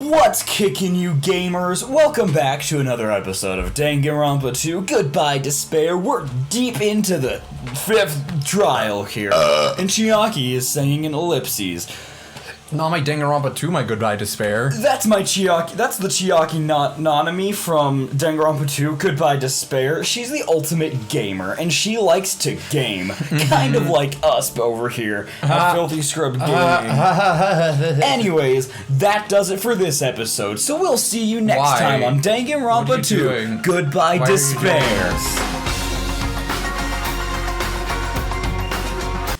What's kicking you gamers? Welcome back to another episode of Danganronpa 2 Goodbye Despair. We're deep into the 5th trial here. And Chiaki is saying in ellipses. Not my Danganronpa 2, my Goodbye Despair. That's my Chiaki, that's the Chiaki Nanami from Danganronpa 2 Goodbye Despair. She's the ultimate gamer, and she likes to game. Kind of like us over here at Filthy Scrub Gaming. Anyways, that does it for this episode, so we'll see you next time on Danganronpa 2 Goodbye Despair.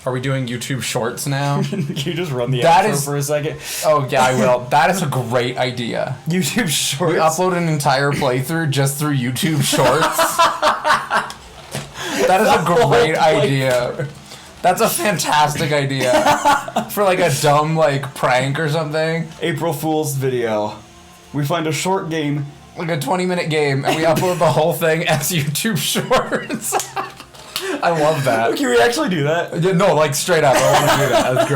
Are we doing YouTube Shorts now? Can you just run the outro for a second? Oh, yeah, I will. That is a great idea. YouTube Shorts? We upload an entire playthrough just through YouTube Shorts. That is a great idea. That's a fantastic idea. For like a dumb like prank or something. April Fool's video. We find a short game. Like a 20-minute game, and we upload the whole thing as YouTube Shorts. I love that. Can we actually do that? Yeah, no, like straight up. I want to do that.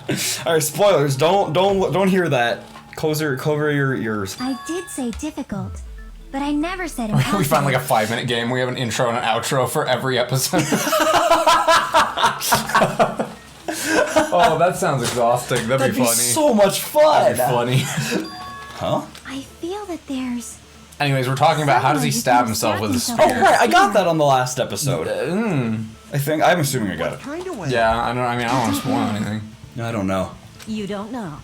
That's great. All right, spoilers. Don't hear that. Cover your ears. I did say difficult, but I never said impossible. We find like a 5-minute game. We have an intro and an outro for every episode. Oh, that sounds exhausting. That'd be funny. So much fun. That'd be funny. Huh? I feel that there's... Anyways, we're talking about how does he stab himself with a spear. Oh, right. I got that on the last episode. I think. I'm assuming I got it. Yeah, I don't want to spoil anything. I don't know. You don't know.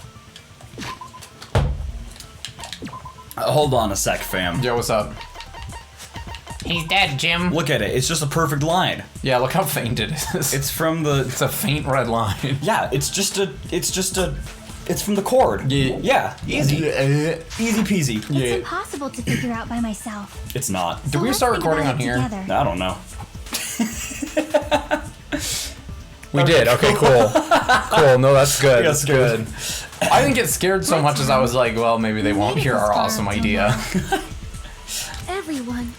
Hold on a sec, fam. Yo, what's up? He's dead, Jim. Look at it. It's just a perfect line. Yeah, look how faint it is. It's from the... It's a faint red line. Yeah, it's from the chord. Yeah. Easy. Easy peasy. It's impossible to figure out by myself. It's not. So Did we start recording on here? Together. I don't know. We did. Okay, cool. Cool. No, that's good. That's good. I didn't get scared so much as I was like, well, maybe they won't hear our awesome idea. Everyone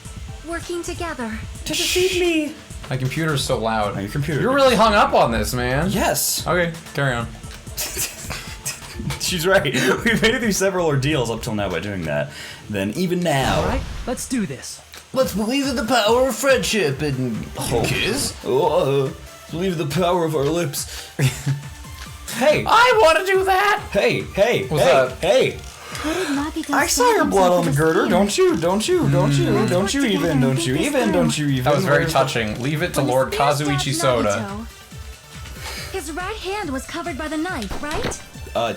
working together To defeat me. My computer's so loud. Your computer. You're really hung up on this, man. Yes. Okay, carry on. She's right. We've made it through several ordeals up till now by doing that. Then even now. All right, let's do this. Let's believe in the power of friendship and hope. Kiss? Believe in the power of our lips. Hey. I want to do that. Hey. What's that? Hey. I saw your blood on the girder. Don't you even. That was very touching. Leave it to Lord Kazuichi Soda. His right hand was covered by the knife, right?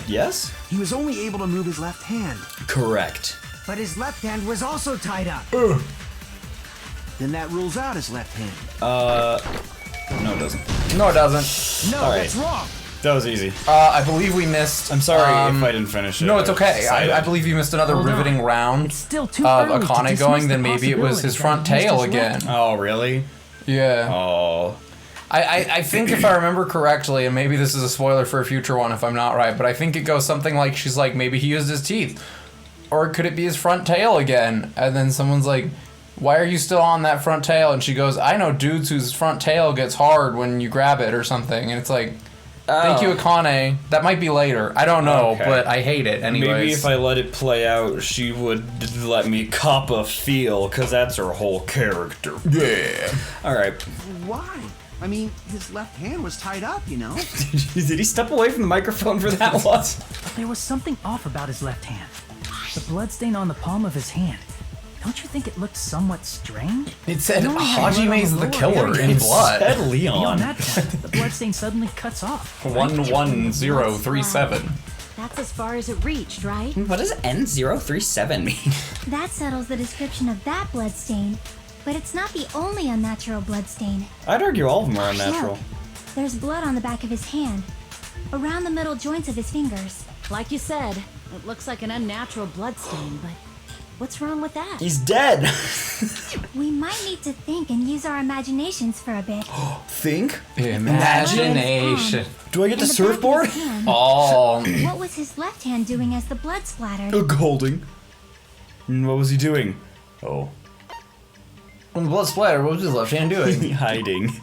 Yes? He was only able to move his left hand, Correct. but his left hand was also tied up. Then that rules out his left hand. No, it doesn't. No, it doesn't. No, All right. that's wrong. That was easy. I believe we missed. I'm sorry if I didn't finish it. No, it's okay. I believe you missed another riveting round It's still too of early to Akane dismiss going. the Then maybe it was his front possibility that tail he used his again. Oh, really? Yeah. Oh. I think if I remember correctly, and maybe this is a spoiler for a future one if I'm not right, but I think it goes something like, she's like, maybe he used his teeth. Or could it be his front tail again? And then someone's like, why are you still on that front tail? And she goes, I know dudes whose front tail gets hard when you grab it or something. And it's like, thank you, Akane. That might be later. I don't know, but I hate it anyways. Maybe if I let it play out, she would let me cop a feel, because that's her whole character. Yeah. Alright. Why? I mean, his left hand was tied up, you know? Did he step away from the microphone for that one? There was something off about his left hand. The bloodstain on the palm of his hand. Don't you think it looked somewhat strange? It said He only had blood on Hajime's the lower killer area. in blood. Said Beyond Leon. that point, the bloodstain suddenly cuts off. 11037. That's as far as it reached, right? What does N037 mean? That settles the description of that bloodstain. But it's not the only unnatural bloodstain. I'd argue all of them are unnatural. Look, there's blood on the back of his hand, around the middle joints of his fingers. Like you said, it looks like an unnatural bloodstain, but what's wrong with that? He's dead. We might need to think and use our imaginations for a bit. Think? Imagination. Do I get the In back of surfboard? his hand, Oh. what was his left hand doing as the blood splattered? Holding. And what was he doing? Oh. When the blood splattered, what was his left hand doing? Hiding.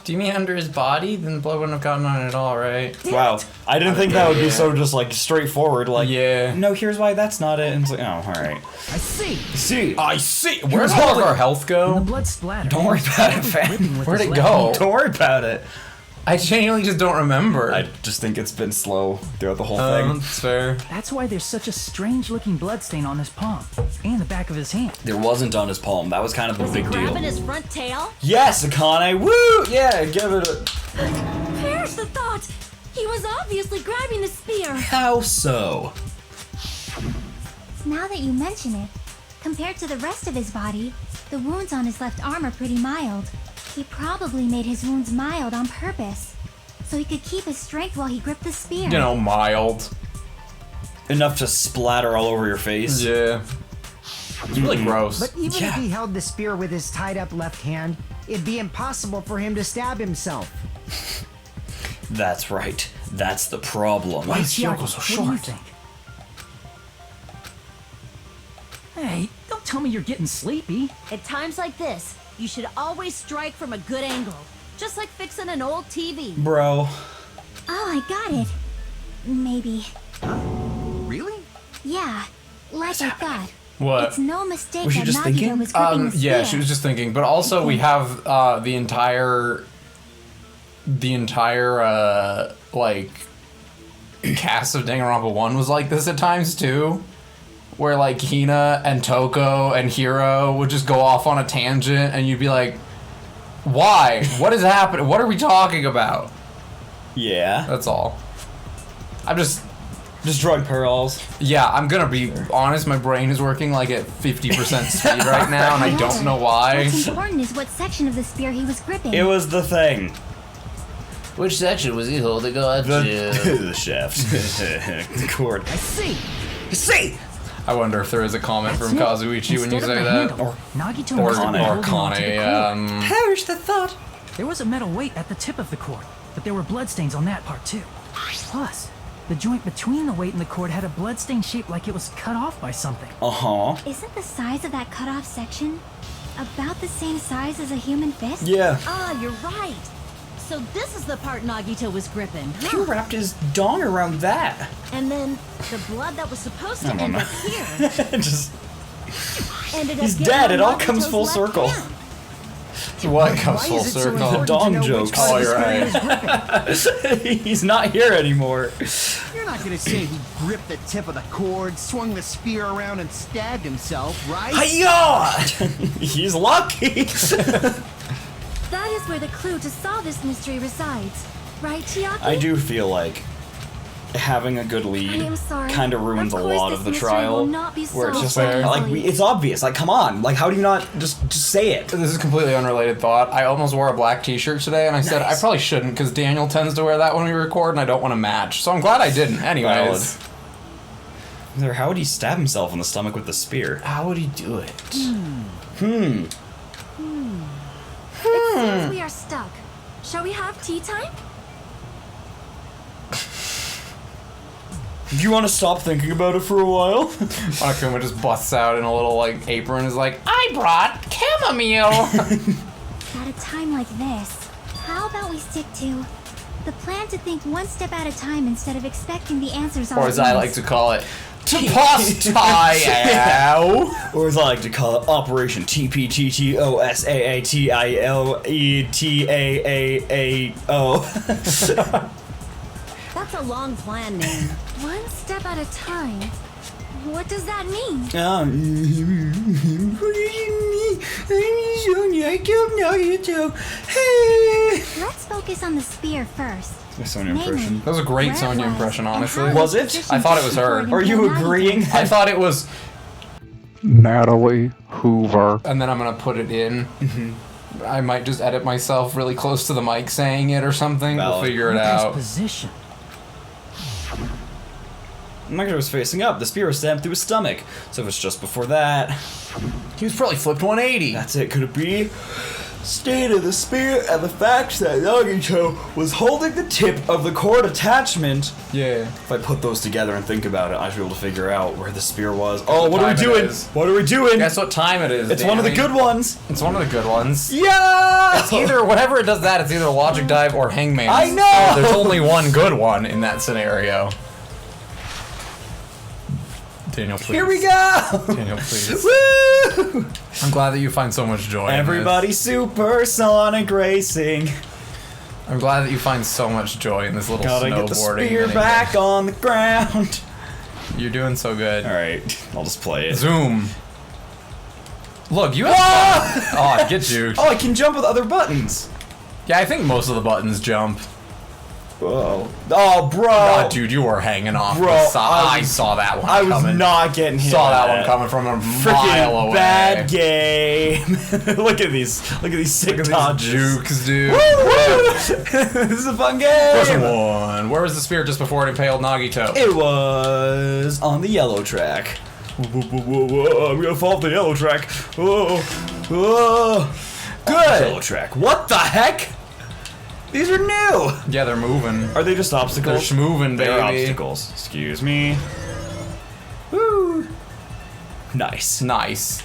Do you mean under his body? Then the blood wouldn't have gotten on it at all, right? Wow. I didn't think that would be so just like straightforward. Like, Yeah. no, here's why that's not it. And it's like, oh, all right. I see. See, I see. Where's all of our health When the go? blood splattered. Don't worry about it, fam. Where'd it go? don't worry about it. I genuinely just don't remember. I just think it's been slow throughout the whole thing. That's fair. That's why there's such a strange-looking bloodstain on his palm and the back of his hand. There wasn't on his palm. That was kind of the big deal. Grabbing his front tail? Yes, Akane. Woo! Yeah, give it a. Perish the thought! He was obviously grabbing the spear. How so? Now that you mention it, compared to the rest of his body, the wounds on his left arm are pretty mild. He probably made his wounds mild on purpose, so he could keep his strength while he gripped the spear. You know, mild. Enough to splatter all over your face. Yeah. It's really gross. But even Yeah. if he held the spear with his tied up left hand, it'd be impossible for him to stab himself. That's right. That's the problem. Hey, Chiaki, what do you think? Hey, don't tell me you're getting sleepy. At times like this, you should always strike from a good angle. Just like fixing an old TV. Bro. Oh, I got it. Maybe. Really? Yeah, like I thought. What? It's no mistake Was she that just Nagito thinking? was gripping the spear. Yeah, she was just thinking. But also, we have the entire, like, cast of Danganronpa 1 was like this at times too, where like Hina and Toko and Hiro would just go off on a tangent, and you'd be like, "Why? What is happening? What are we talking about?" Yeah. That's all. I'm just. Just drawing parallels. Yeah, I'm gonna be honest, my brain is working like at 50% speed right now, and I don't know why. What's important is what section of the spear he was gripping. It was the thing. Which section was he holding on The shaft. The cord. I see. See! I wonder if there is a comment from That's it. Kazuichi when you Instead of say the that. handle, Nagito Or must have been Kane. holding onto the cord. Perish the thought. There was a metal weight at the tip of the cord, but there were bloodstains on that part too. Plus, the joint between the weight and the cord had a bloodstain shaped like it was cut off by something. Uh-huh. Isn't the size of that cut-off section about the same size as a human fist? Yeah. Ah, you're right. So this is the part Nagito was gripping. He wrapped his dong around that. And then the blood that was supposed to I don't end know. up here Just, ended up he's getting dead. on It all comes Nagito's full left circle. hand. What comes Why full is it so circle? important Dong to know joke. which part Oh, of the you're spear right. he was gripping? he's not here anymore. You're not gonna say he gripped the tip of the cord, swung the spear around, and stabbed himself, right? Hiya! He's lucky. That is where the clue to solve this mystery resides. Right, Chiaki? I do feel like having a good I lead am sorry. kind of ruins Of a course lot this of the mystery trial. will not be Where it's solved just so like easily. it's obvious. Like, come on. Like, how do you not just say it? This is a completely unrelated thought. I almost wore a black t-shirt today, and I said I probably shouldn't because Daniel tends to wear that when we record, and I don't want to match. So I'm glad I didn't. Anyways. How would he stab himself in the stomach with the spear? How would he do it? It seems we are stuck. Shall we have tea time? Do you want to stop thinking about it for a while? Akuma just busts out in a little like apron and is like, I brought chamomile. At a time like this, how about we stick to the plan to think one step at a time instead of expecting the answers all Or at as I like once? to call it, Tapastai. Or as I like to call it, Operation TPTTOSAATILETAAAO. That's a long plan name. One step at a time. What does that mean? I don't know you do. Hey. Let's focus on the spear first. My Sonya impression. That was a great Where Sonya was impression, and honestly. how Was it? positioned I thought to it was her. support Are you Impel Nagito. agreeing? I thought it was, Natalie Hoover. and then I'm gonna put it in. I might just edit myself really close to the mic saying it or something. We'll Valid. figure it Look at his out. position. Nagito was facing up. The spear was stabbed through his stomach. So if it's just before that, He was probably flipped 180. that's it. Could it be? stated the spear and the fact that Nagito was holding the tip of the cord attachment. Yeah. If I put those together and think about it, I should be able to figure out where the spear was. Oh, what are we time it doing? is. What are we doing? Guess what time it is? It's one of the good ones. It's one of the good ones. Yeah! It's either, whenever it does that, it's either Logic Dive or Hangman. I know! So there's only one good one in that scenario. Daniel, please. Here we go! Daniel, please. Woo! I'm glad that you find so much joy Everybody supersonic racing. in this. I'm glad that you find so much joy in this little Gotta snowboarding. get the spear thing. back on the ground. You're doing so good. Alright, I'll just play it. Zoom. Look, you have Oh, get juked. Oh, I can jump with other buttons. Yeah, I think most of the buttons jump. Whoa. Oh, bro. Oh, dude, you were hanging off. Bro, the side. I I saw that one I was coming. not getting hit. Saw by that one coming from a Freaking mile away. bad game. Look at these. Look at these sick Look at dodges. these jukes, dude. Woo, woo. This is a fun game. Question one. Where was the spear just before it impaled Nagito? It was on the yellow track. Whoa, whoa, whoa, whoa. I'm gonna fall off the yellow track. Whoa, whoa. Good. Yellow track. What the heck? These are new. Yeah, they're moving. Are they just They're obstacles? schmoving, baby. They're obstacles. Excuse me. Woo. Nice. Nice.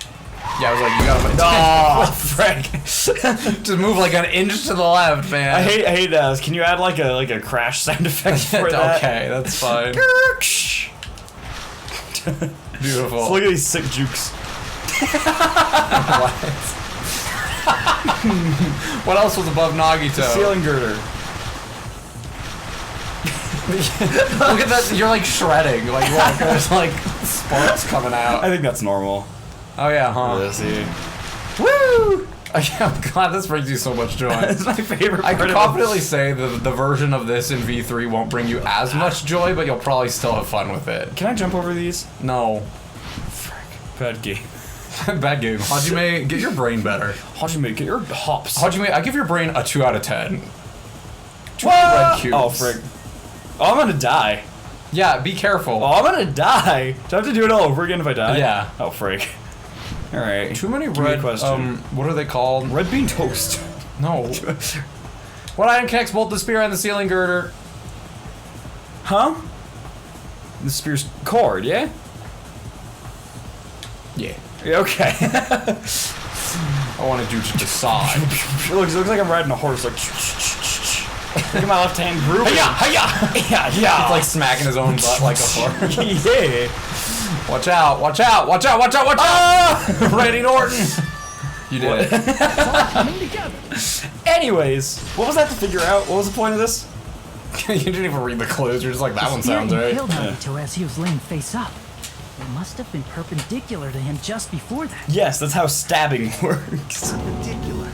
Yeah, I was like, you gotta. Oh, frick. Just move like an inch to the left, man. I hate can you add like a crash sound effect for that? Okay, that's fine. Beautiful. So look at these sick jukes. What else was above Nagito? Ceiling girder. Look at that. You're like shredding. Like, look, there's like sparks coming out. I think that's normal. Oh, yeah, huh? Let's see. Woo! I'm glad this brings you so much joy. That's my favorite I part can of confidently say the version of this in V3 won't bring you as much joy, but you'll probably still have fun with it. Can I jump over these? No. Bad game. Bad game. Hajime, get your brain better. Hajime, get your hops. Hajime, I give your brain a 2 out of 10. What? Red cubes. Oh, frick. Oh, I'm gonna die. Yeah, be careful. Oh, I'm gonna die. Do I have to do it all over again if I die? Yeah. Oh, frick. Alright. Too many Give me a red, question. what are they called? Red bean toast. No. What item connects both the spear and the ceiling girder? Huh? The spear's cord, yeah? Yeah. Yeah, okay. I wanted you to decide. It looks like I'm riding a horse, like. Look at my left hand grooving. Yeah. It's like smacking his own butt like a horse. Yeah. Watch out, watch out, watch out, watch out, watch out! Randy Norton! You did it. Anyways, what was that to figure out? What was the point of this? You didn't even read the clues, you're just like, that The one spear sounds right. impaled Nagito as he was laying face up. It must have been perpendicular to him just before that. Yes, that's how stabbing works. Perpendicular.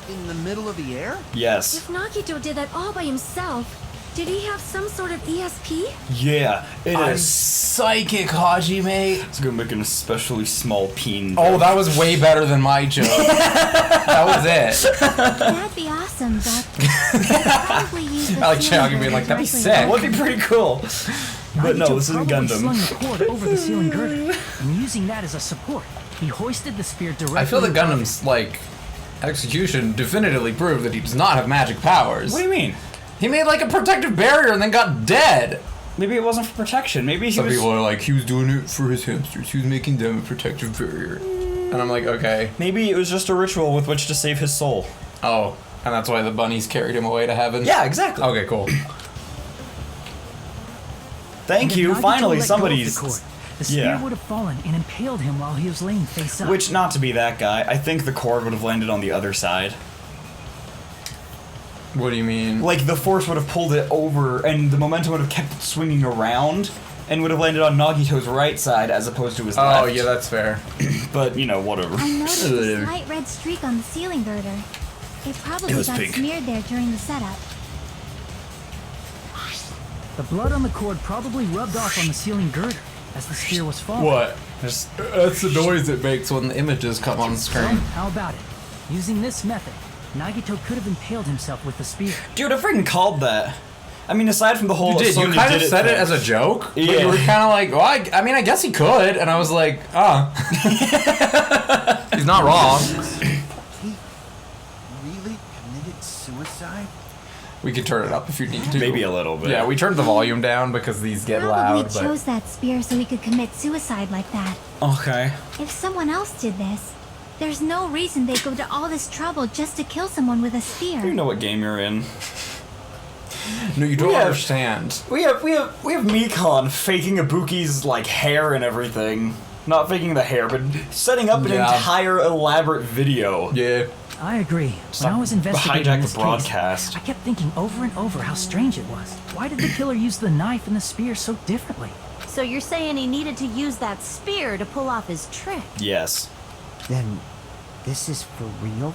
In the middle of the air? Yes. If Nagito did that all by himself, did he have some sort of ESP? Yeah, it I'm is. psychic, Hajime. It's gonna make an especially small peen. Oh, that was way better than my joke. That was it. That'd be awesome, but probably use the I like ceiling Chaggy being like, that'd be directly sick. That would be pretty cool. But no, Nagito this isn't probably Gundam. slung the cord over the ceiling girder, and using that as a support, he hoisted the spear directly. I feel that above Gundam's, like, execution definitively proved that he does not have magic powers. What do you mean? He made, like, a protective barrier and then got dead. Maybe it wasn't for protection. Maybe he Some was. people are like, he was doing it for his hamsters. He was making them a protective barrier. And I'm like, okay. Maybe it was just a ritual with which to save his soul. Oh, and that's why the bunnies carried him away to heaven? Yeah, exactly. Okay, cool. Thank And if you. Nagito Finally, let go of somebody's. the cord, the spear yeah. would have fallen and impaled him while he was laying face up. Which, not to be that guy, I think the cord would have landed on the other side. What do you mean? Like, the force would have pulled it over, and the momentum would have kept it swinging around, and would have landed on Nagito's right side as opposed to his left. Oh, yeah, that's fair. But, you know, whatever. I noticed a slight red streak on the ceiling girder. It probably It was got pink. smeared there during the setup. The blood on the cord probably rubbed off on the ceiling girder as the spear was falling. What? That's the noise it makes when the images come on So, screen. how about it? Using this method, Nagito could have impaled himself with the spear. Dude, I freaking called that. I mean, aside from the whole. You did. You Sonya kind of did said it thing. as a joke, but Yeah. you were kind of like, well, I mean, I guess he could. And I was like, he's not wrong. We could turn it up if you need to. Maybe a little bit. Yeah, we turned the volume down because these get Probably loud. chose that spear so he could commit suicide like that. Okay. If someone else did this, there's no reason they'd go to all this trouble just to kill someone with a spear. You know what game you're in. No, you don't Yeah. understand. We have Mikon faking Ibuki's like hair and everything. Not faking the hair, but setting up an Yeah. entire elaborate video. Yeah. I agree. When I was investigating hijack this the broadcast. case, I kept thinking over and over how strange it was. Why did the killer use the knife and the spear so differently? So you're saying he needed to use that spear to pull off his trick? Yes. Then, this is for real?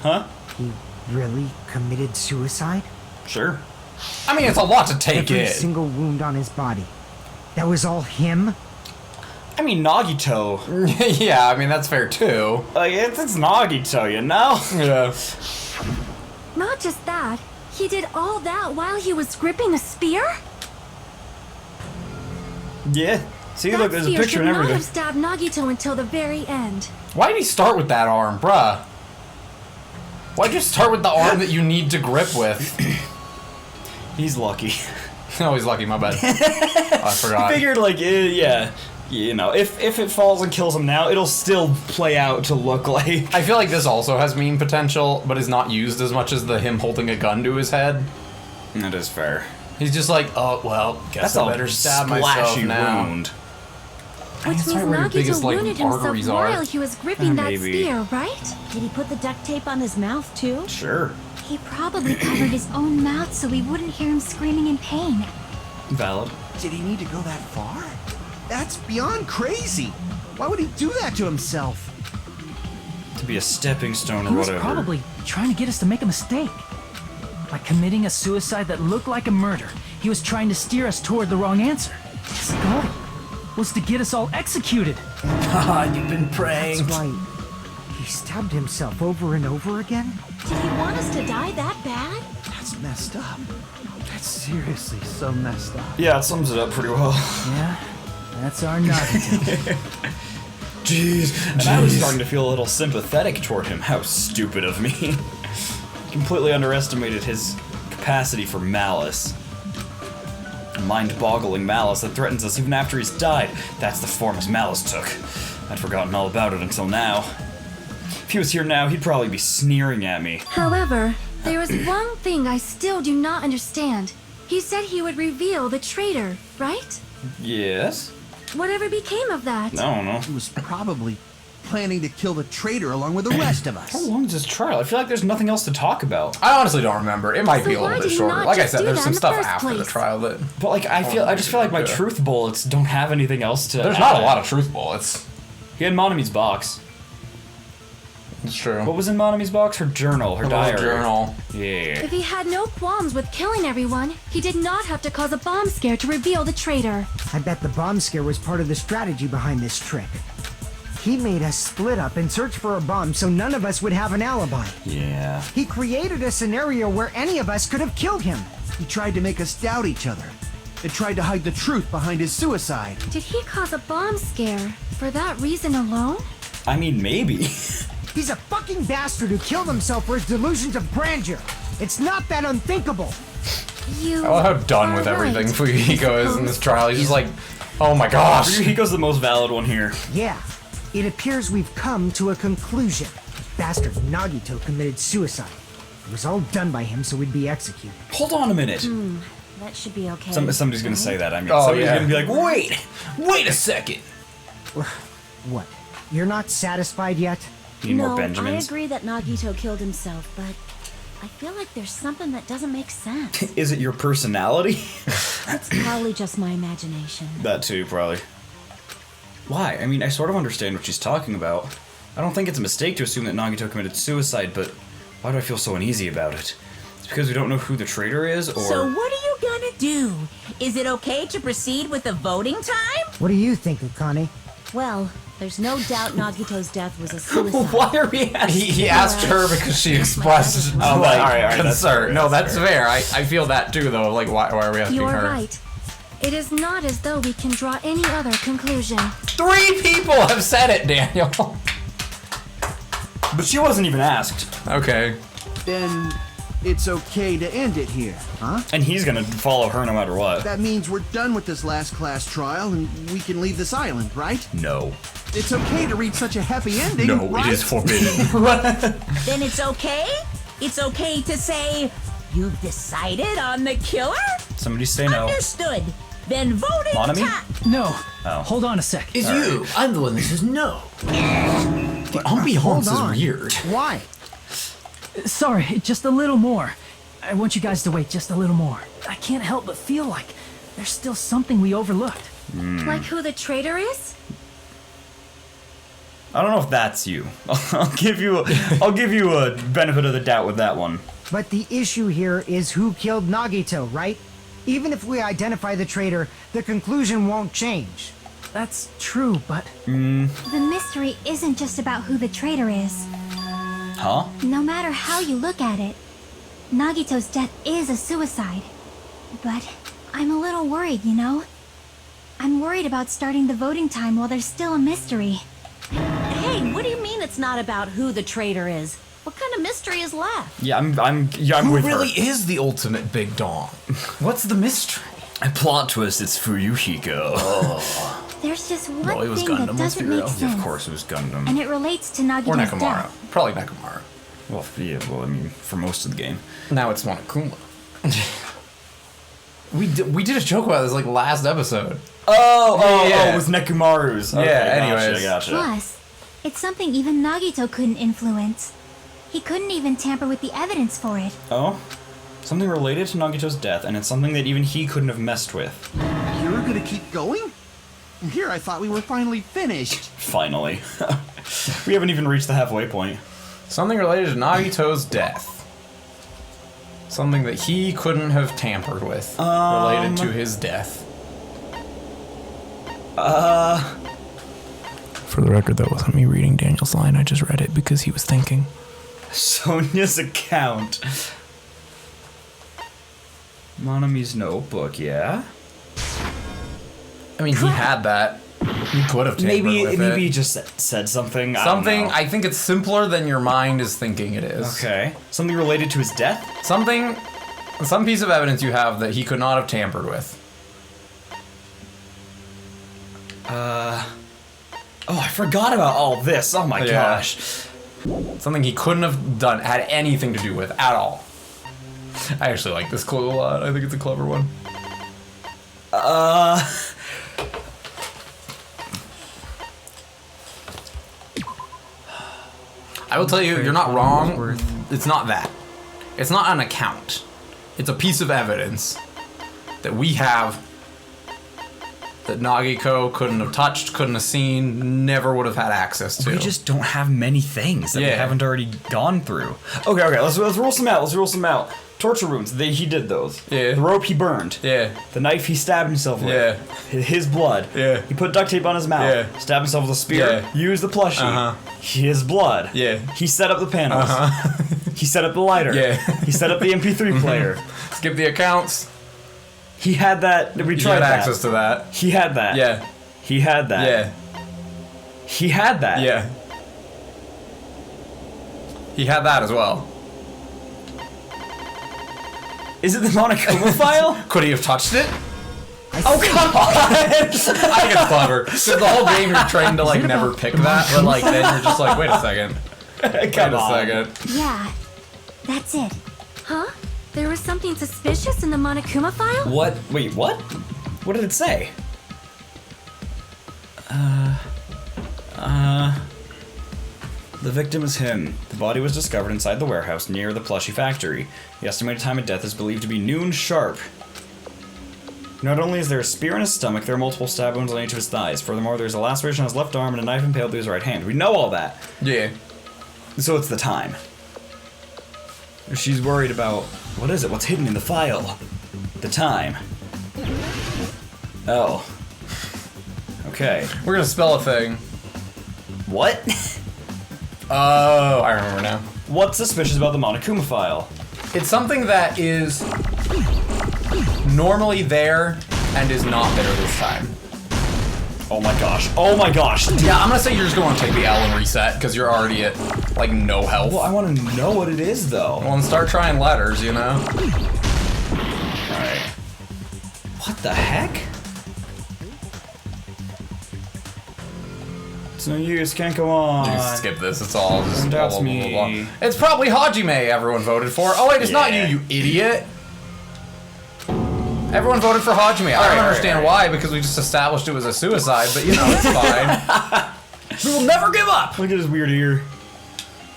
Huh? He really committed suicide? Sure. I mean, it's a lot to take Every in. single wound on his body. That was all him? I mean, Nagito. Yeah, I mean, that's fair too. Like, it's Nagito, you know? Yeah. Not just that, he did all that while he was gripping a spear? Yeah. See, That look, there's a spear picture should and not everything. have stabbed Nagito until the very end. Why did he start with that arm, bruh? Why'd you start with the arm that you need to grip with? He's lucky. Oh, he's lucky, my bad. I forgot. Figured, like, yeah. You know, if it falls and kills him now, it'll still play out to look like... I feel like this also has meme potential, but is not used as much as the him holding a gun to his head. That is fair. He's just like, oh, well, guess That's I a better stab myself splashy now. wound. Which That's means right where your Nagito biggest, like, wounded himself arteries are. while he was gripping that Maybe. spear, right? Did he put the duct tape on his mouth too? Sure. He probably covered his own mouth so we wouldn't hear him screaming in pain. Valid. Did he need to go that far? That's beyond crazy. Why would he do that to himself? To be a stepping stone or He was whatever. probably trying to get us to make a mistake. By committing a suicide that looked like a murder, he was trying to steer us toward the wrong answer. His goal was to get us all executed. Haha, you've been That's pranked. right. He stabbed himself over and over again? Did he want us to die that bad? That's messed up. That's seriously so messed up. Yeah, it sums it up pretty well. Yeah, that's our Nagito. Jeez. And I was starting to feel a little sympathetic toward him. How stupid of me. Completely underestimated his capacity for malice. Mind-boggling malice that threatens us even after he's died. That's the form his malice took. I'd forgotten all about it until now. If he was here now, he'd probably be sneering at me. However, there is one thing I still do not understand. He said he would reveal the traitor, right? Yes? Whatever became of that? I don't know. He was probably planning to kill the traitor along with the rest of us. How long is this trial? I feel like there's nothing else to talk about. I honestly don't remember. It might So be a why little did bit he shorter. not Like I just said, do there's that some in the stuff first after the place? trial that... But like, I just feel like my Yeah. truth bullets don't have anything else to There's add. not a lot of truth bullets. He had Monami's box. It's true. What was in Monami's box? Her journal, her A little diary. journal. Yeah. If he had no qualms with killing everyone, he did not have to cause a bomb scare to reveal the traitor. I bet the bomb scare was part of the strategy behind this trick. He made us split up and search for a bomb so none of us would have an alibi. Yeah. He created a scenario where any of us could have killed him. He tried to make us doubt each other. And tried to hide the truth behind his suicide. Did he cause a bomb scare for that reason alone? I mean, maybe. He's a fucking bastard who killed himself for his delusions of grandeur. It's not that unthinkable. You I love how done are with everything right, Fuyuhiko is in this suppose. trial. He's just like, oh my gosh. Hiko's the most valid one here. Yeah, it appears we've come to a conclusion. Bastard Nagito committed suicide. It was all done by him so we'd be executed. Hold on a minute. That should be okay. Somebody's gonna say that. I mean, Oh, somebody's yeah. gonna be like, wait a second. What? You're not satisfied yet? You need No, more Benjamins. I agree that Nagito killed himself, but I feel like there's something that doesn't make sense. Is it your personality? It's probably just my imagination. That too, probably. Why? I mean, I sort of understand what she's talking about. I don't think it's a mistake to assume that Nagito committed suicide, but why do I feel so uneasy about it? It's because we don't know who the traitor is, or... So what are you gonna do? Is it okay to proceed with the voting time? What do you think, Akane? Well, there's no doubt Nagito's death was a suicide. Why are we asking? He asked her because she expressed Oh, all right, that's concern. fair, No, that's that's fair. I feel that too, though. Like, why are we asking You're her? right. It is not as though we can draw any other conclusion. 3 people have said it, Daniel. But she wasn't even asked. Okay. Then it's okay to end it here, huh? And he's gonna follow her no matter what. That means we're done with this last class trial and we can leave this island, right? No. It's okay to reach such a happy ending, No, right? it is forbidden. Then it's okay? It's okay to say, you've decided on the killer? Somebody say no. Understood. Then voting Monami? time. No. Oh. Hold on a sec. It's you. I'm the one that says no. The ambiance is weird. Why? Sorry, just a little more. I want you guys to wait just a little more. I can't help but feel like there's still something we overlooked. Like who the traitor is? I don't know if that's you. I'll give you a benefit of the doubt with that one. But the issue here is who killed Nagito, right? Even if we identify the traitor, the conclusion won't change. That's true, but The mystery isn't just about who the traitor is. Huh? No matter how you look at it, Nagito's death is a suicide. But I'm a little worried, you know? I'm worried about starting the voting time while there's still a mystery. Hey, what do you mean it's not about who the traitor is? What kind of mystery is left? Yeah, I'm Who with really her. is the ultimate big dong? What's the mystery? A plot twist, it's Fuyuhiko. There's just one Well, it was thing that Gundam, let's be doesn't make real. sense. Yeah, of course it was Gundam. And it relates to Or Nagito's Nekomara. death. Probably Nekomara. Well, yeah, I mean, for most of the game. Now it's Monokuma. we did a joke about this like last episode. Oh, it was Nekomaru's. Okay, anyways. Gotcha. Plus, it's something even Nagito couldn't influence. He couldn't even tamper with the evidence for it. Oh? Something related to Nagito's death, and it's something that even he couldn't have messed with. You're gonna keep going? Here, I thought we were finally finished. Finally. We haven't even reached the halfway point. Something related to Nagito's death. Something that he couldn't have tampered with. Related to his death. For the record, that wasn't me reading Daniel's line. I just read it because he was thinking. Sonia's account. Monami's notebook, yeah? I mean, he had that. He could have tampered with it. Maybe he just said something. Something, I don't know. I think it's simpler than your mind is thinking it is. Okay. Something related to his death? Some piece of evidence you have that he could not have tampered with. Oh, I forgot about all this. Oh my Yeah. gosh. Something he couldn't have had anything to do with at all. I actually like this clue a lot. I think it's a clever one. I will tell you, you're not wrong. It's not that. It's not an account. It's a piece of evidence that we have that Nagiko couldn't have touched, couldn't have seen, never would have had access to. We just don't have many things that we Yeah. haven't already gone through. Okay, let's rule some out. Torture wounds, he did those. Yeah. The rope he burned. Yeah. The knife he stabbed himself with. Yeah. His blood. Yeah. He put duct tape on his mouth. Yeah. Stabbed himself with a spear. Yeah. Used the plushie. Uh-huh. His blood. Yeah. He set up the panels. He set up the lighter. Yeah. He set up the MP3 player. Skip the accounts. He had that. We You tried had that. access to that. He had that. Yeah. He had that. Yeah. He had that. Yeah. He had that as well. Is it the Monokuma file? Could he have touched it? Oh, come on! I think it's clever. Because the whole game you're trained to like never pick that, but like then you're just like, wait a second. Come Wait a on. second. Yeah, that's it. Huh? There was something suspicious in the Monokuma file? What? Wait, what? What did it say? The victim is him. The body was discovered inside the warehouse near the plushie factory. The estimated time of death is believed to be noon sharp. Not only is there a spear in his stomach, there are multiple stab wounds on each of his thighs. Furthermore, there's a laceration on his left arm and a knife impaled through his right hand. We know all that. Yeah. So it's the time. She's worried about... What is it? What's hidden in the file? The time. Oh. Okay. We're gonna spell a thing. What? Oh, I remember now. What's suspicious about the Monokuma file? It's something that is normally there and is not there this time. Oh my gosh. Oh my gosh. Yeah, I'm gonna say you're just going to take the L and reset because you're already at like no health. Well, I want to know what it is though. Well, and start trying letters, you know? Alright. What the heck? It's no use, can't go on. Just skip this, it's all just That's blah, blah, me. blah, blah. It's probably Hajime everyone voted for. Oh wait, it's not you, you idiot. Everyone voted for Hajime. I don't understand why, because we just established it was a suicide, but you know, it's fine. We will never give up! Look at his weird ear.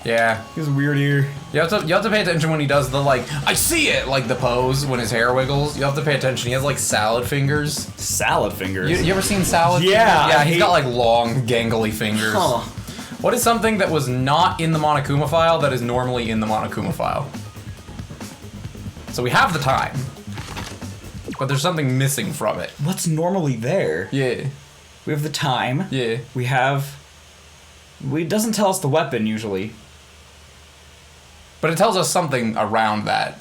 Yeah. His weird ear. You have to pay attention when he does the like, I see it, like the pose when his hair wiggles. You have to pay attention. He has like salad fingers. Salad fingers? You ever seen salad Yeah, fingers? Yeah, he's got like long, gangly fingers. Huh. What is something that was not in the Monokuma file that is normally in the Monokuma file? So we have the time. But there's something missing from it. What's normally there? Yeah. We have the time. Yeah. We have... It doesn't tell us the weapon, usually. But it tells us something around that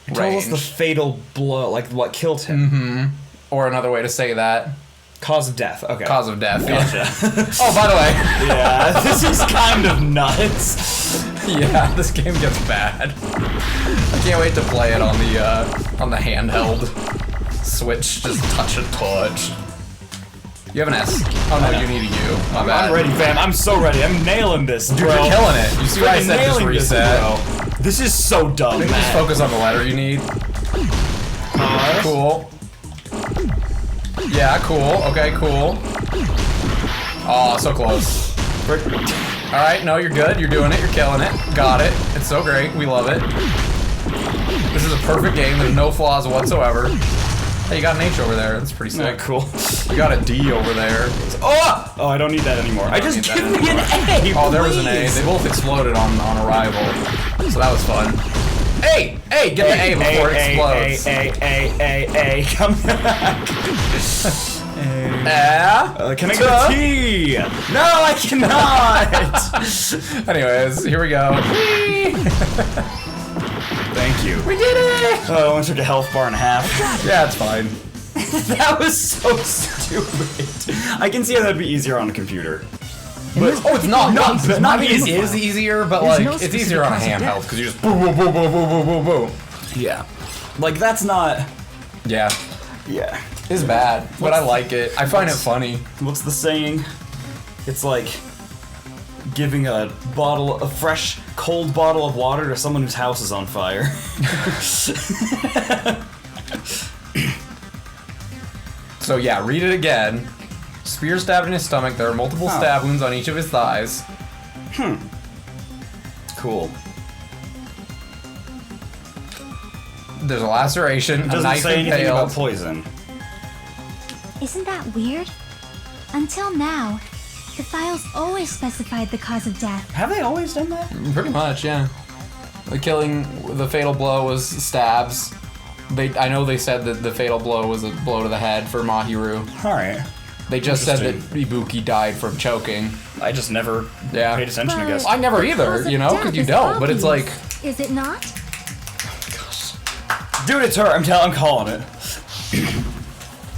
It range. tells us the fatal blow, like what killed him. Mm-hmm. Or another way to say that. Cause of death, okay. Cause of death, Gotcha. yeah. Oh, by the way. Yeah, this is kind of nuts. Yeah, this game gets bad. I can't wait to play it on the handheld Switch. Just touch and touch. You have an S. Oh no, you need a U. My bad. I'm ready, fam. I'm so ready. I'm nailing this, Dude, bro. you're killing it. You see why I said just Nailing reset? This is so dumb, Maybe just focus on the letter you need. Cool. Yeah, cool. Okay, cool. Oh, so close. Alright, no, you're good. You're doing it. You're killing it. Got it. It's so great. We love it. This is a perfect game. There's no flaws whatsoever. Hey, you got an H over there. That's pretty sick. Yeah, cool. You got a D over there. Oh! Oh, I don't need that anymore. I just give me an A, Oh, there was an A. please. They both exploded on arrival. So that was fun. Hey! Hey, get the A before it explodes. A. Come back. Can I get a T? No, I cannot. Anyways, here we go. Thank you. We did it! Oh, I only took a health bar and a half. Yeah, it's fine. That was so stupid. I can see how that'd be easier on a computer. But, oh, it's not. I mean, it is file. easier, but There's like, no it's specific easier on a cause of handheld death. because you just boom, boom, boom, boom, boom, boom, boom, boom. Yeah. Like, that's not... Yeah. Yeah. It's bad, but I like it. I find it funny. What's the saying? It's like giving a fresh, cold bottle of water to someone whose house is on fire. So yeah, read it again. Spear stabbed in his stomach. There are multiple stab wounds on each of his thighs. Cool. There's a laceration, It a doesn't knife say anything about impaled. poison. Isn't that weird? Until now, the files always specified the cause of death. Have they always done that? Pretty much, yeah. The fatal blow was stabs. I know they said that the fatal blow was a blow to the head for Mahiru. Alright. They just said that Ibuki died from choking. I just never Yeah. paid attention, I guess. I never either, you know, because you don't. But it's like, Is it not? Dude, it's her. I'm calling it.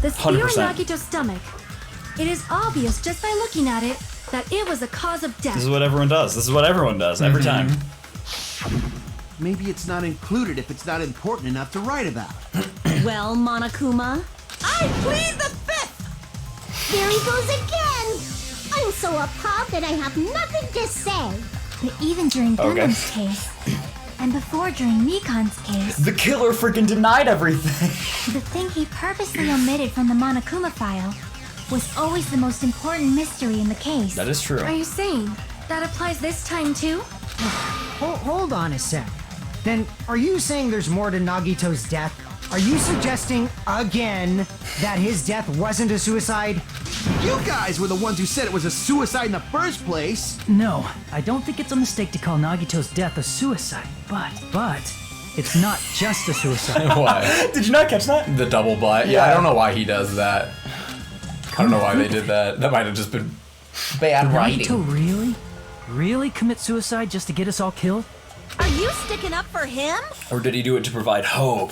The spear in 100%. Nagito's stomach. It is obvious just by looking at it that it was a cause of death. This is what everyone does. This is what everyone does every time. Maybe it's not included if it's not important enough to write about. Well, Monokuma, I plead the fifth! There he goes again! I'm so appalled that I have nothing to say. But even during Okay. Gundam's case, and before during Mikan's case, The killer freaking denied everything. the thing he purposely omitted from the Monokuma file was always the most important mystery in the case. That is true. Are you saying that applies this time too? Hold on a sec. Then, are you saying there's more to Nagito's death? Are you suggesting, again, that his death wasn't a suicide? You guys were the ones who said it was a suicide in the first place. No, I don't think it's a mistake to call Nagito's death a suicide, but it's not just a suicide. what? Did you not catch that? The double butt. Yeah, I don't know why he does that. I don't know why they did that. That might have just been bad Did writing. Nagito really commit suicide just to get us all killed? Are you sticking up for him? Or did he do it to provide hope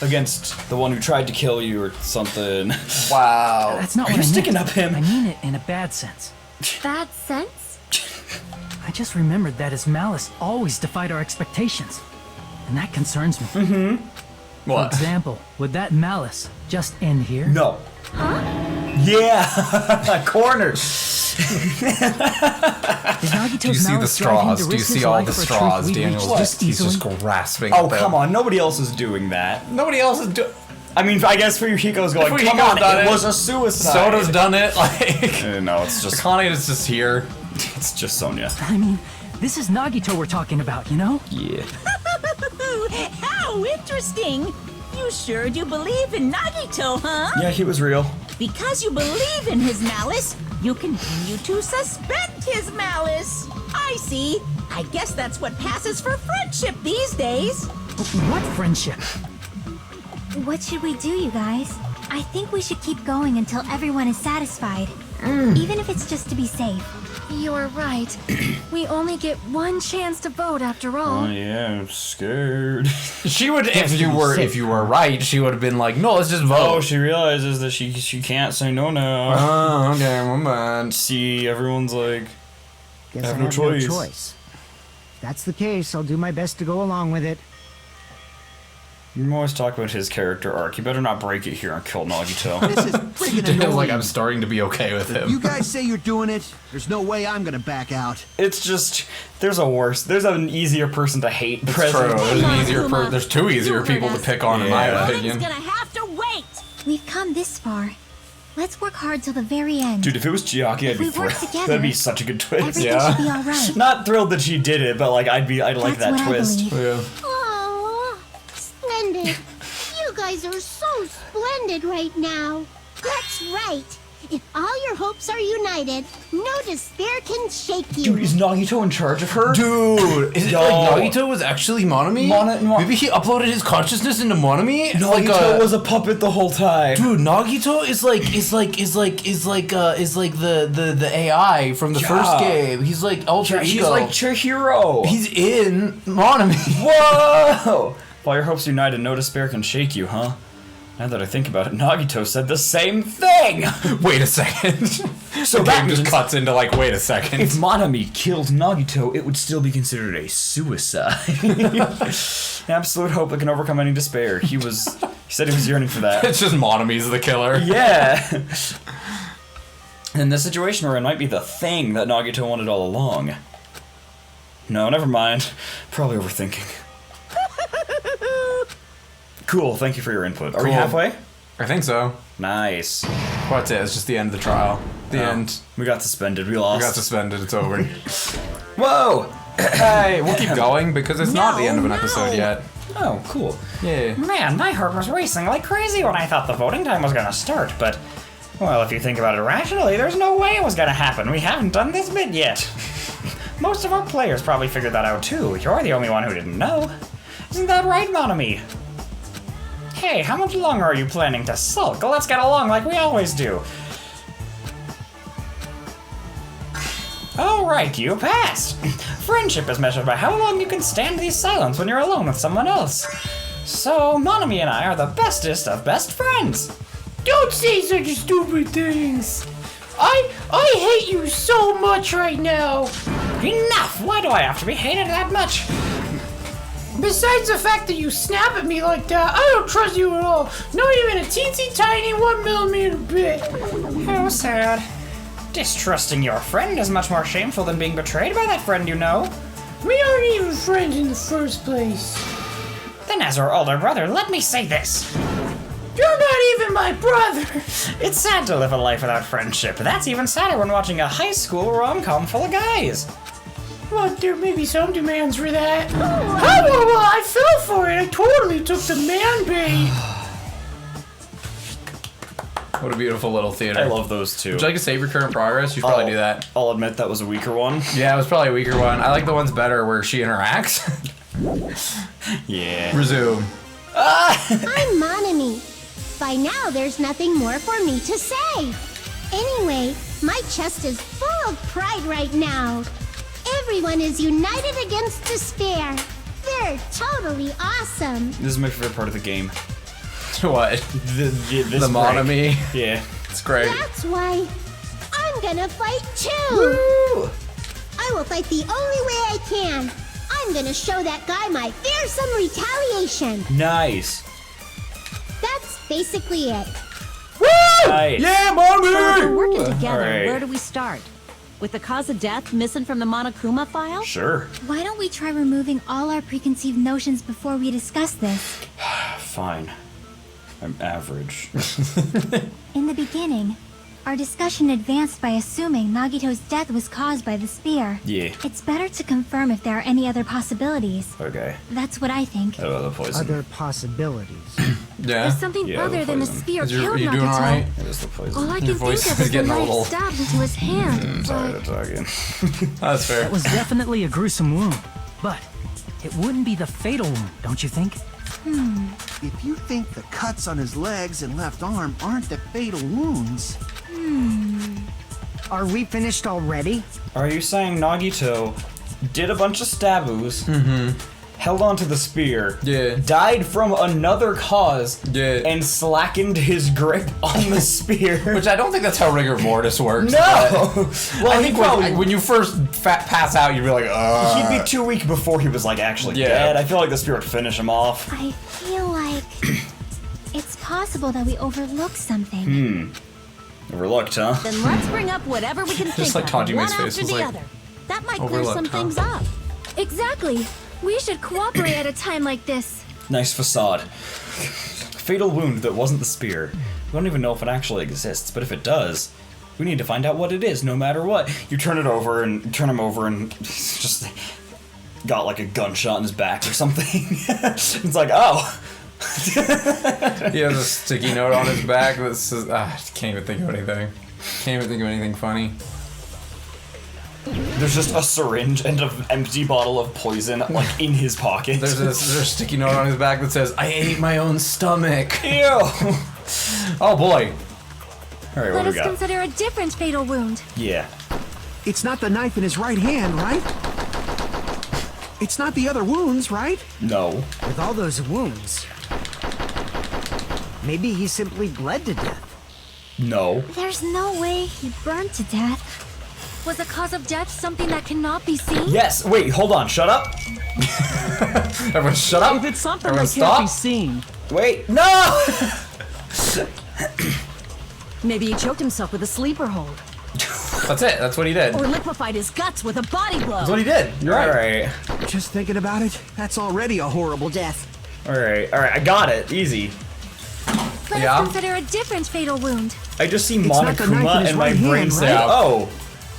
against the one who tried to kill you or something. Wow. That's not Are what you I meant. sticking up him? I mean it in a bad sense. Bad sense? I just remembered that his malice always defied our expectations. And that concerns me. For What? example, would that malice just end here? No. Huh? Yeah, cornered. Is Nagito's Do you see the malice driving him to straws? Do you risk see his all life the for a truth straws? we'd Daniel's reach just, he's just easily? grasping. Oh, at them. come on. Nobody else is doing that. Nobody else is doing. I mean, I guess Fuyuhiko's going, Fuyuhiko's come on, done it it. was a suicide. Soda's done it. Like, No, it's just... Connie is just here. It's just Sonia. I mean, this is Nagito we're talking about, you know? Yeah. How interesting! You sure do believe in Nagito, huh? Yeah, he was real. Because you believe in his malice, you continue to suspect his malice. I see. I guess that's what passes for friendship these days. What friendship? What should we do, you guys? I think we should keep going until everyone is satisfied. Even if it's just to be safe. You're right. We only get one chance to vote after all. Oh, yeah, I'm scared. She would, if you were right, she would have been like, no, let's just vote. Oh, she realizes that she can't say no now. Oh, okay, my bad. See, everyone's like, Guess I have I no have choice. no choice. If that's the case, I'll do my best to go along with it. You always talk about his character arc. You better not break it here and kill Nagito. This is freaking Daniel's annoying. like, I'm starting to be okay with him. You guys say you're doing it. There's no way I'm gonna back out. It's just, there's an easier person to hate It's present. true. There's, on, an easier Kuma. there's two easier You people heard to us. pick on, in my Yeah. Voting's opinion. gonna have to wait. We've come this far. Let's work hard till the very end. Dude, if it was Chiaki, I'd If be we work thrilled. together, That'd be such a good twist. Everything Yeah. should be alright. Not thrilled that she did it, but like I'd like That's that what twist. I believe. Yeah. Oh, splendid. You guys are so splendid right now. That's right. If all your hopes are united, no despair can shake you. Dude, is Nagito in charge of her? Dude, is it Yo. like Nagito was actually Monami? Maybe he uploaded his consciousness into Monami? Nagito was a puppet the whole time. Dude, Nagito is like the AI from the first game. He's like alter ego. He's like Chihiro. He's in Monami. Whoa! While your hopes united, no despair can shake you, huh? Now that I think about it, Nagito said the same thing! Wait a second. So the that game just means cuts into like, wait a second. if Monami killed Nagito, it would still be considered a suicide. Absolute hope that can overcome any despair. He said he was yearning for that. It's just Monami's the killer. Yeah! And the situation we're in might be the thing that Nagito wanted all along. No, never mind. Probably overthinking. Cool, thank you for your input. Are we Cool. halfway? I think so. Nice. What's it? It's just the end of the trial. The end. We got suspended, we lost. We got suspended. It's over. Whoa! Hey, we'll keep going because it's not the end of an episode yet. Oh, cool. Yeah. Man, my heart was racing like crazy when I thought the voting time was gonna start, but... Well, if you think about it rationally, there's no way it was gonna happen. We haven't done this bit yet. Most of our players probably figured that out too. You're the only one who didn't know. Isn't that right, Monami? Hey, how much longer are you planning to sulk? Let's get along like we always do. Alright, you passed. Friendship is measured by how long you can stand the silence when you're alone with someone else. So, Monami and I are the bestest of best friends. Don't say such stupid things. I hate you so much right now. Enough! Why do I have to be hated that much? Besides the fact that you snap at me like that, I don't trust you at all. Not even a teensy tiny 1mm bit. How sad. Distrusting your friend is much more shameful than being betrayed by that friend you know. We aren't even friends in the first place. Then as her older brother, let me say this. You're not even my brother. It's sad to live a life without friendship. That's even sadder when watching a high school rom-com full of guys. Well, there may be some demands for that. Well, I fell for it. I totally took the man bait. What a beautiful little theater. I love those two. Would you like to save your current progress? You should probably do that. I'll admit that was a weaker one. Yeah, it was probably a weaker one. I like the ones better where she interacts. Yeah. Resume. I'm Monami. By now, there's nothing more for me to say. Anyway, my chest is full of pride right now. Everyone is united against despair. They're totally awesome. This is my favorite part of the game. What? This The Monami? Yeah. It's great. That's why I'm gonna fight too. Woo! I will fight the only way I can. I'm gonna show that guy my fearsome retaliation. Nice. That's basically it. Woo! Nice. Yeah, So Mommy! if we're working together, Alright. where do we start? With the cause of death missing from the Monokuma file? Sure. Why don't we try removing all our preconceived notions before we discuss this? Fine. I'm average. In the beginning, our discussion advanced by assuming Nagito's death was caused by the spear. Yeah. It's better to confirm if there are any other possibilities. Okay. That's what I think. Oh, the poison. Other possibilities. Yeah. There's something Yeah, other the than the poison. spear Are killed you Nagito. doing alright? It is the poison. All I Your can think voice of is is the getting a knife little- stabbed into his hand. I'm tired of talking. That's fair. That was definitely a gruesome wound, but it wouldn't be the fatal wound, don't you think? If you think the cuts on his legs and left arm aren't the fatal wounds, Are we finished already? Are you saying Nagito did a bunch of stabboos, held onto the spear, Yeah. died from another cause, Yeah. and slackened his grip on the spear? Which I don't think that's how rigor mortis works. No! but Well, I he think probably... when you first pass out, you'd be like, He'd be too weak before he was, like, actually Yeah. dead. I feel like the spear would finish him off. I feel like it's possible that we overlooked something. Overlooked, huh? Then let's bring up whatever we can think like of, Tanjime's one face after was the like, other. That might clear overlooked, some huh? things up. Exactly. We should cooperate at a time like this. Nice facade. Fatal wound that wasn't the spear. We don't even know if it actually exists, but if it does, we need to find out what it is, no matter what. You turn him over and he's just got like a gunshot in his back or something. It's like, oh. He has a sticky note on his back that says, I can't even think of anything. Can't even think of anything funny. There's just a syringe and an empty bottle of poison like in his pocket. There's a sticky note on his back that says, I ate my own stomach. Ew. Oh boy. Alright, what Let do us we got? consider a different fatal wound. Yeah. it's not the knife in his right hand, right? It's not the other wounds, right? No. With all those wounds, maybe he simply bled to death. No. There's no way he burned to death. Was the cause of death something that cannot be seen? Yes, wait, hold on, shut up. Everyone shut up. If it's something Everyone that can't be stop. seen, Wait, no! Maybe he choked himself with a sleeper hold. That's it. That's what he did. Or liquefied his guts with a body blow. That's what he did. You're right. Alright. Just thinking about it, that's already a horrible death. Alright, I got it. Easy. Let Yeah. us consider a different fatal wound. I just see not the knife in Monokuma his and my right brain hand, say, right? oh,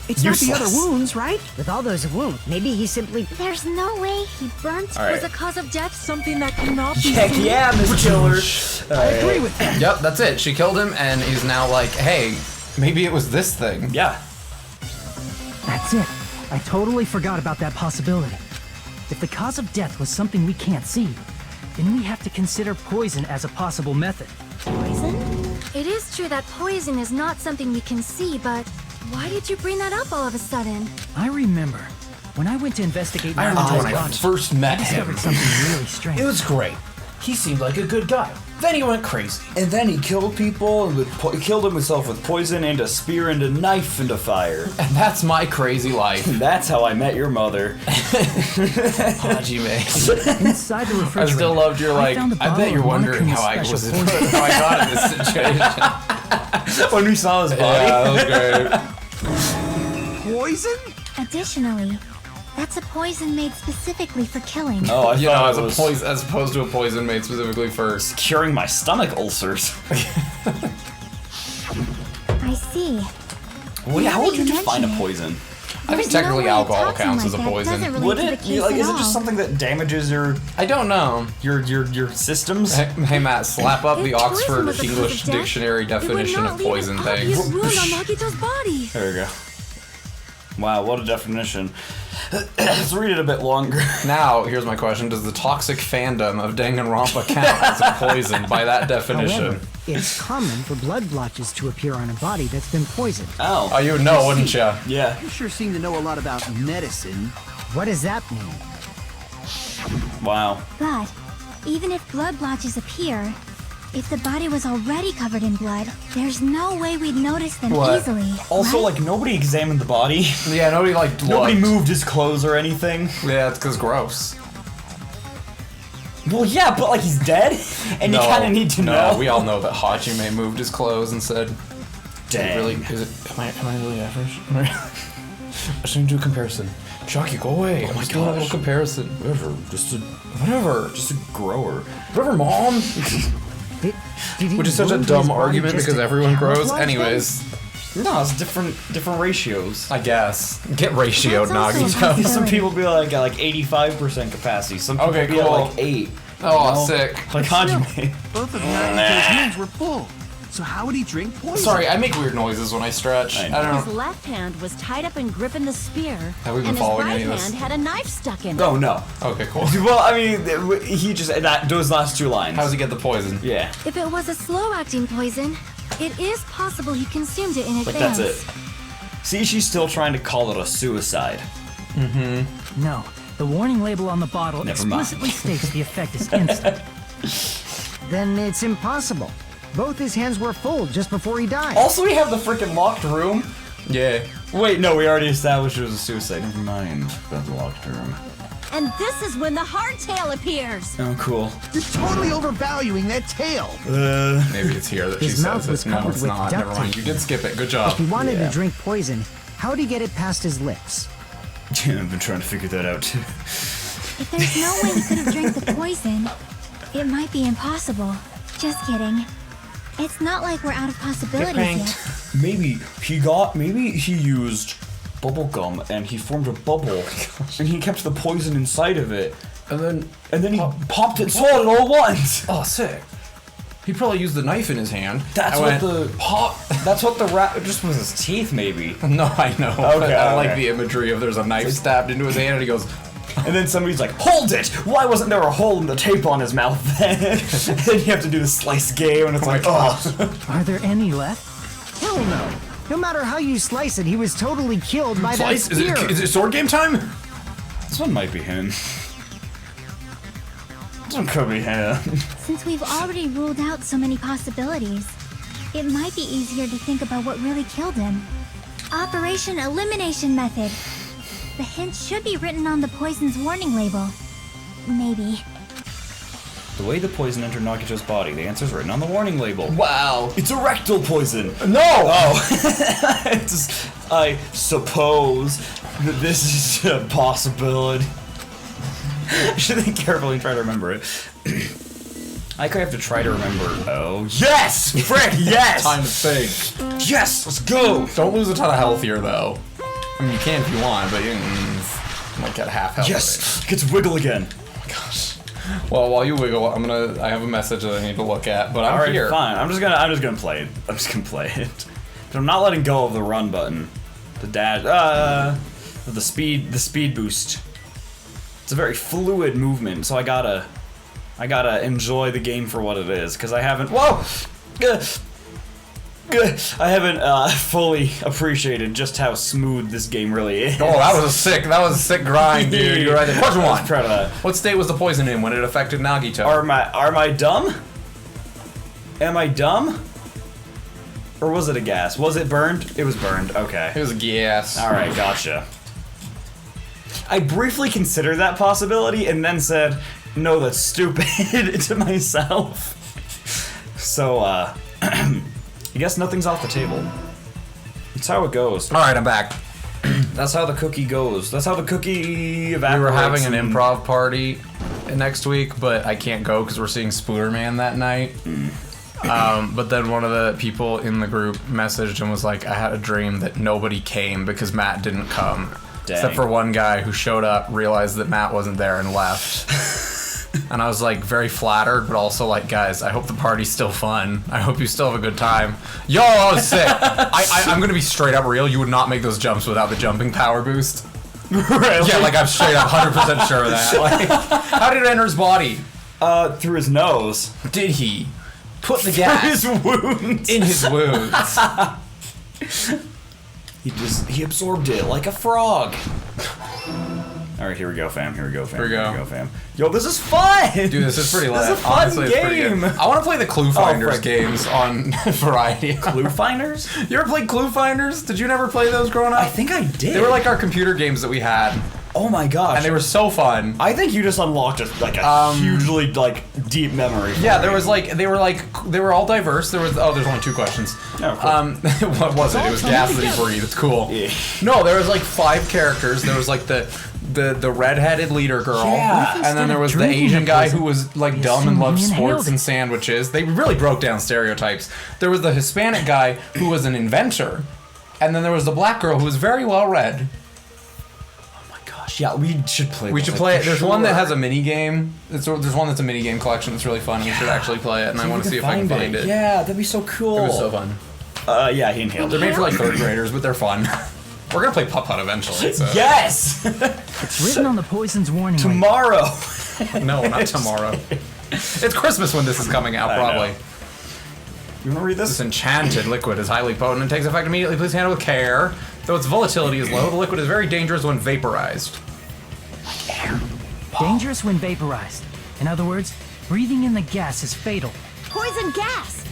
It's not the other useless. wounds, right? With all those wounds, maybe he simply. There's no way he burnt. Alright. Was the cause of death something that cannot be Heck seen? yeah, Miss Killer. I agree with that. Yep, that's it. She killed him, and he's now like, hey, maybe it was this thing. Yeah. that's it. I totally forgot about that possibility. If the cause of death was something we can't see, then we have to consider poison as a possible method. Poison? It is true that poison is not something we can see, but why did you bring that up all of a sudden? I remember when I went to investigate I remember Naruto's when I body, first met I discovered him. something really strange. It was great. He seemed like a good guy. Then he went crazy. And then he killed people, and killed himself with poison and a spear and a knife and a fire. And that's my crazy life. That's how I met your mother. Hajime. Inside the refrigerator, I still loved your like. found a I bet bottle you're of wondering Monokuma's how I was special how poison. I got in this situation. When we saw his body. Yeah, that was great. Poison? Additionally, that's a poison made specifically for killing. Oh, I You know, thought as it a was poison, as opposed to a poison made specifically for. curing my stomach ulcers. I see. Well, yeah, how would you Now that you define a mention it, poison? I think there's no technically way a alcohol toxin counts like as a that poison. doesn't relate Would to the it? case Like, at is it all. just something that damages your I don't know. systems? Hey Matt, slap up If the poison Oxford was the cause English of death, Dictionary It would definition not of leave poison an thing. obvious wound on Nagito's body. There we go. Wow, what a definition. Let's read it a bit longer. Now, here's my question: does the toxic fandom of Danganronpa count as a poison by that definition? However, it's common for blood blotches to appear on a body that's been poisoned. Oh. Oh, you would know, wouldn't you? Yeah. You sure seem to know a lot about medicine. What does that mean? Wow. But even if blood blotches appear, If the body was already covered in blood, there's no way we'd notice them What? easily. Also, right? like, nobody examined the body. Yeah, nobody like Nobody looked. moved his clothes or anything. Yeah, it's because gross. Well, yeah, but like he's dead, and you kind of need to know. We all know that Hajime moved his clothes and said, Dang. Really, am I really average? I shouldn't do a comparison. Chucky, go away. Oh I'm my just doing a little gosh. comparison. Whatever. Just a grower. Whatever, Mom. Did he Which is such a wound dumb his body argument just because to everyone grows. camouflage them? Anyways, No, it's different ratios. I guess. Get ratioed, That's also a Nagito. possibility. Some people be like at like 85% capacity. Some people Okay, be at cool. like 8. Oh, you know? sick. Like Hajime. Both of Nagito's hands were full. So how would he drink poison? Sorry, I make weird noises when I stretch. I don't His know. left hand was tied up and gripping the spear, Have we been and his following right any of this? hand had a knife stuck in it. Oh no. Okay, cool. Well, I mean, he just those last 2 lines. How does he get the poison? Yeah. If it was a slow-acting poison, it is possible he consumed it in Like advance. that's it. See, she's still trying to call it a suicide. No, the warning label on the bottle Never mind. explicitly states the effect is instant. Then it's impossible. Both his hands were full just before he died. Also, we have the freaking locked room. Yeah. Wait, no, we already established it was a suicide. Never mind about the locked room. And this is when the hardtail appears. Oh, cool. You're totally overvaluing that tail. Maybe it's here that she His mouth says was it. No, covered it's with not. duct Never mind. tape. You did skip it. Good job. If he wanted Yeah. to drink poison, how'd he get it past his lips? I've been trying to figure that out too. If there's no way he could have drank the poison, it might be impossible. Just kidding. It's not like we're out of possibilities yet. Maybe he used bubble gum and he formed a bubble and he kept the poison inside of it And and then he popped it, swallowed it all at once. Oh, sick. He probably used the knife in his hand. That's what the rat just was his teeth maybe. No, I know. Okay, But I like okay. the imagery of there's a knife stabbed into his hand and he goes, And then somebody's like, hold it! Why wasn't there a hole in the tape on his mouth then? And then you have to do the slice game and it's like, oh. Are there any left? Hell no. No matter how you slice it, he was totally killed by Slice? that spear. Is it sword game time? This one might be him. This one could be him. Since we've already ruled out so many possibilities, it might be easier to think about what really killed him. Operation Elimination Method. The hint should be written on the poison's warning label. Maybe. The way the poison entered Nagito's body, the answer's written on the warning label. Wow. It's a rectal poison. No! Oh. I suppose that this is a possibility. I should think carefully and try to remember it. I could have to try to remember. Oh, yes! Frick, yes! Time to think. Yes, let's go! Don't lose a ton of health here, though. I mean, you can if you want, but you might get half health. Yes! Get to wiggle again. Gosh. Well, while you wiggle, I have a message that I need to look at, but I'm Alright, here. fine. I'm just gonna play it. I'm just gonna play it. But I'm not letting go of the run button. The dash, the speed boost. It's a very fluid movement, so I gotta enjoy the game for what it is, because I haven't, I haven't fully appreciated just how smooth this game really is. Oh, that was a sick grind, dude. You're right there. Question I was one. proud of that. What state was the poison in when it affected Nagito? Am I dumb? Am I dumb? Or was it a gas? Was it burned? It was burned, okay. It was a gas. Alright, gotcha. I briefly considered that possibility and then said, no, that's stupid to myself. So, I guess nothing's off the table. That's how it goes. Alright, I'm back. That's how the cookie goes. That's how the cookie evaporates. We were having an and- improv party next week, but I can't go because we're seeing Spooderman that night. But then one of the people in the group messaged and was like, I had a dream that nobody came because Matt didn't come. Dang. Except for one guy who showed up, realized that Matt wasn't there, and left. And I was like very flattered, but also like, guys, I hope the party's still fun. I hope you still have a good time. Yo, I was sick. I'm gonna be straight up real. You would not make those jumps without the jumping power boost. Really? Yeah, like I'm straight up 100% sure of that. Like, how did it enter his body? Through his nose. Did he put the gas His wounds. in his wounds? He absorbed it like a frog. All right, here we go, fam. Here we go, fam. Here we go. Here we go, fam. Yo, this is fun! Dude, this is pretty lit. This is a fun Honestly, it's pretty game. good. I want to play the Clue Finders frick. games on Variety. Clue Finders? You ever played Clue Finders? Did you never play those growing up? I think I did. They were like our computer games that we had. Oh my gosh. And they were so fun. I think you just unlocked a hugely deep memory. Yeah, there was they were all diverse. There's only 2 questions. Oh, cool. What was it? It was gas that he breathed. It's cool. Yeah. No, there was like 5 characters. There was like the redheaded leader girl. Yeah. And then there was the Asian guy who was like dumb and loved sports and sandwiches. They really broke down stereotypes. There was the Hispanic guy who was an inventor. And then there was the black girl who was very well read. Yeah, we should play. We should play it. There's one that has a mini game. There's one that's a mini game collection that's really fun. We should actually play it, and I want to see if I can find it. Yeah, that'd be so cool. It was so fun. Yeah, he inhaled. They're made for like 3rd graders, but they're fun. We're gonna play Putt Putt eventually. So. Yes. It's written on the poison's warning. Tomorrow. No, not tomorrow. It's Christmas when this is coming out, probably. You wanna read this? This enchanted liquid is highly potent and takes effect immediately. Please handle with care. Though its volatility is low, the liquid is very dangerous when vaporized. Dangerous when vaporized. In other words, breathing in the gas is fatal. Poison gas!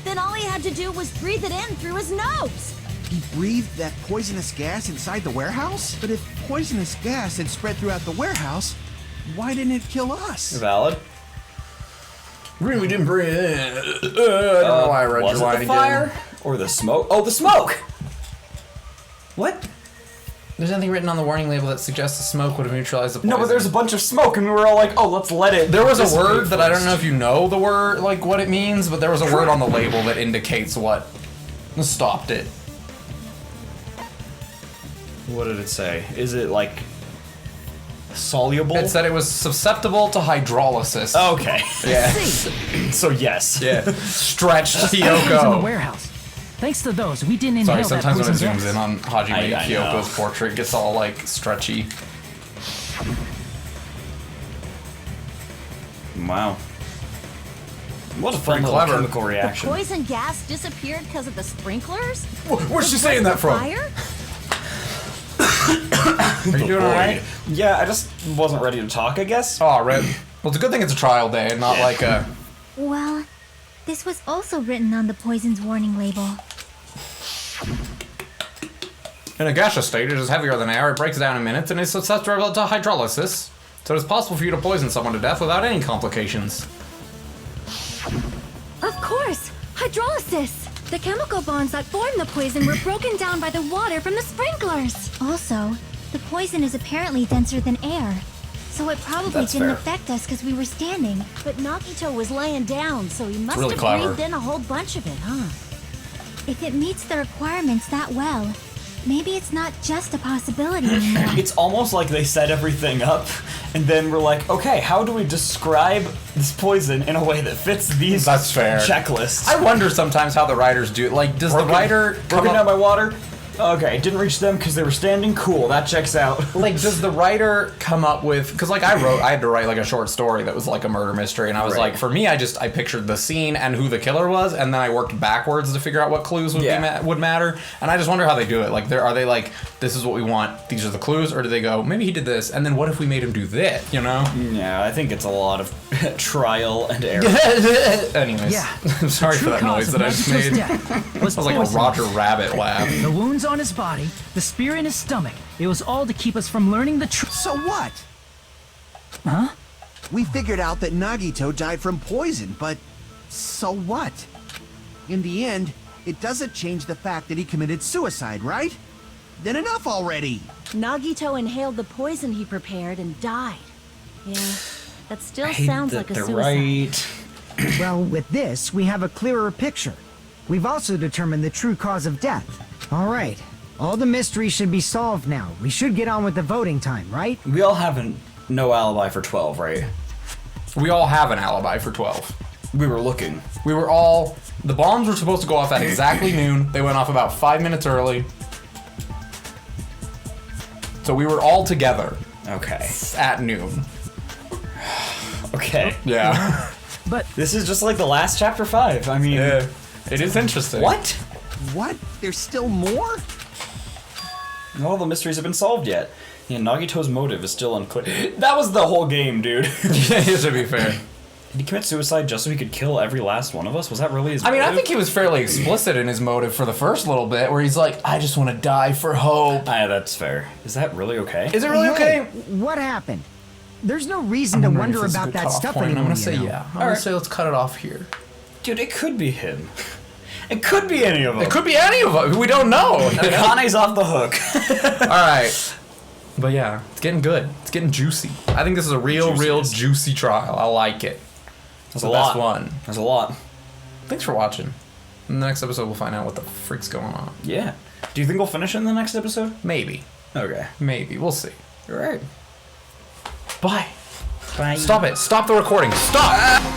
Then all he had to do was breathe it in through his nose. He breathed that poisonous gas inside the warehouse? But if poisonous gas had spread throughout the warehouse, why didn't it kill us? Valid. Really didn't breathe in. I don't know why I read was your line it the fire or the smoke? Oh, the smoke. What? There's nothing written on the warning label that suggests the smoke would have neutralized the poison. No, but there's a bunch of smoke, and we were all like, "Oh, let's let it." There was a word that I don't know if you know the word, like what it means, but there was a word on the label that indicates what stopped it. What did it say? Is it like soluble? It said it was susceptible to hydrolysis. Okay. Yeah. So yes. Yeah. Stretched In the Kyoko. warehouse. Thanks to those, we didn't inhale Sorry, that sometimes when it poison zooms gas. in on Hajime I Kyoko's know. portrait, it gets all like stretchy. Wow. What a fun Pretty little clever. chemical reaction. The poison gas disappeared because of the sprinklers? Where's she Because saying of that the from? Fire? Are you doing alright? Yeah, I just wasn't ready to talk, I guess. Oh, Rip. Well, it's a good thing it's a trial day and not like a... Well, this was also written on the poison's warning label. In a gaseous state, it is heavier than air, it breaks down in minutes, and is susceptible to hydrolysis. So it is possible for you to poison someone to death without any complications. Of course! Hydrolysis! The chemical bonds that form the poison were broken down by the water from the sprinklers! Also, the poison is apparently denser than air, so it probably That's didn't fair. affect us because we were standing. But Nagito was laying down, so he must really have clever. breathed in a whole bunch of it, huh? If it meets the requirements that well, maybe it's not just a possibility anymore. It's almost like they set everything up, and then we're like, okay, how do we describe this poison in a way that fits these That's fair. checklists? I wonder sometimes how the writers do it. Like, does the writer come broken up... down by water? Okay, didn't reach them because they were standing. Cool, that checks out. Like, does the writer come up with... Because, like, I had to write, like, a short story that was, like, a murder mystery, and I was Right. like, for me, I pictured the scene and who the killer was, and then I worked backwards to figure out what clues would would matter, and I just wonder how they do it. Like, are they like, this is what we want, these are the clues, or do they go, maybe he did this, and then what if we made him do this, you know? Yeah, I think it's a lot of trial and error. Anyways, Yeah. I'm sorry for True that noise cause that I of just Nagito's made. death It was was like a poison. Roger Rabbit laugh. The wounds on his body, the spear in his stomach, it was all to keep us from learning the truth. So what? Huh? We figured out that Nagito died from poison, but so what? In the end, it doesn't change the fact that he committed suicide, right? Then enough already! Nagito inhaled the poison he prepared and died. Yeah, that still I hate sounds that like a they're suicide. right. Well, with this, we have a clearer picture. We've also determined the true cause of death. All right. All the mysteries should be solved now. We should get on with the voting time, right? We all have no alibi for 12, right? We all have an alibi for 12. We were looking. We were all... The bombs were supposed to go off at exactly noon. They went off about 5 minutes early. So we were all together. Okay. At noon. Okay. Yeah. But this is just like the last chapter 5. I mean... Yeah. It is interesting. What? What? There's still more? Not all the mysteries have been solved yet. Yeah, Nagito's motive is still unclear. That was the whole game, dude. Yeah, to be fair. Did he commit suicide just so he could kill every last one of us? Was that really his motive? I think he was fairly explicit in his motive for the first little bit, where he's like, I just want to die for hope. Yeah, that's fair. Is that really okay? Is it really okay? What happened? There's no reason to wonder about that stuff anymore. I'm gonna say yeah. I'm gonna say let's cut it off here. Dude, it could be him. It could be any of them. It could be any of them. We don't know. Kane's off the hook. Alright. But yeah, it's getting good. It's getting juicy. I think this is a real juicy trial. I like it. It's the best one. There's a lot. Thanks for watching. In the next episode, we'll find out what the freak's going on. Yeah. Do you think we'll finish it in the next episode? Maybe. Okay. Maybe. We'll see. All right. Bye. Bye. Stop it. Stop the recording. Stop!